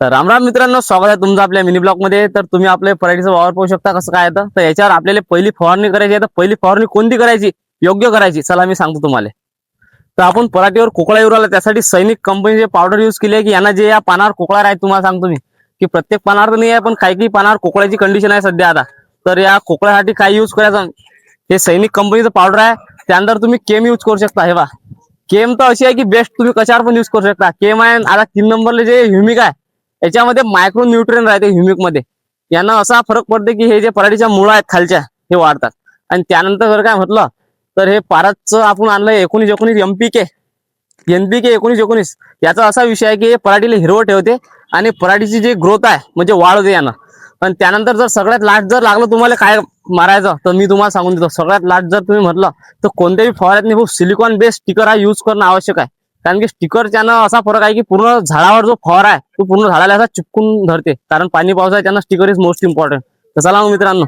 तर राम राम मित्रांनो, स्वागत आहे तुमचं आपल्या मिनी ब्लॉग मध्ये. तर तुम्ही आपल्या पराठीचा वावर पाहू शकता कसं काय येतं. तर याच्यावर आपल्याला पहिली फवारणी करायची आहे. तर पहिली फवारणी कोणती करायची, योग्य करायची, चला मी सांगतो तुम्हाला. तर आपण पराठीवर कोकळा येऊ राहिला, त्यासाठी सैनिक कंपनीचे पावडर यूज केली आहे. की यांना जे या पानावर कोकळा आहे, तुम्हाला सांगतो मी की प्रत्येक पानावर तर नाही आहे, पण काही काही पानावर कोकळ्याची कंडिशन आहे सध्या आता. तर या कोकळ्यासाठी काय यूज करायचं, हे सैनिक कंपनीचं पावडर आहे. त्यानंतर तुम्ही केम यूज करू शकता. हे बा केम तर अशी आहे की बेस्ट, तुम्ही कशावर पण यूज करू शकता. केम आहे. आता 3 नंबरले जे ह्युमिक आहे, याच्यामध्ये मायक्रो न्यूट्रिएंट राहते ह्युमिक मध्ये. यांना असा फरक पडते की हे जे पराठीच्या मुळा आहेत खालच्या, हे वाढतात. आणि त्यानंतर जर काय म्हटलं तर हे पारतचं आपण आणलंय 19-19 एमपीके, एनपीके 19-19. याचा असा विषय आहे की हे पराठीला हिरवं ठेवते आणि पराठीची जी ग्रोथ आहे म्हणजे वाढ होते यानं. पण त्यानंतर जर सगळ्यात लास्ट जर लागलं तुम्हाला काय मारायचं, तर मी तुम्हाला सांगून देतो. सगळ्यात लास्ट जर तुम्ही म्हटलं तर कोणत्याही फवाऱ्यात खूप सिलिकॉन बेस्ड स्टिकर हा यूज करणं आवश्यक आहे. कारण की स्टिकरच्यानं असा फरक आहे की पूर्ण झाडावर जो फवारा आहे तो पूर्ण झाडाला असा चिपकून धरते. कारण पाणी पावसाच्या स्टिकर इज मोस्ट इम्पॉर्टंट. तर चला मग मित्रांनो,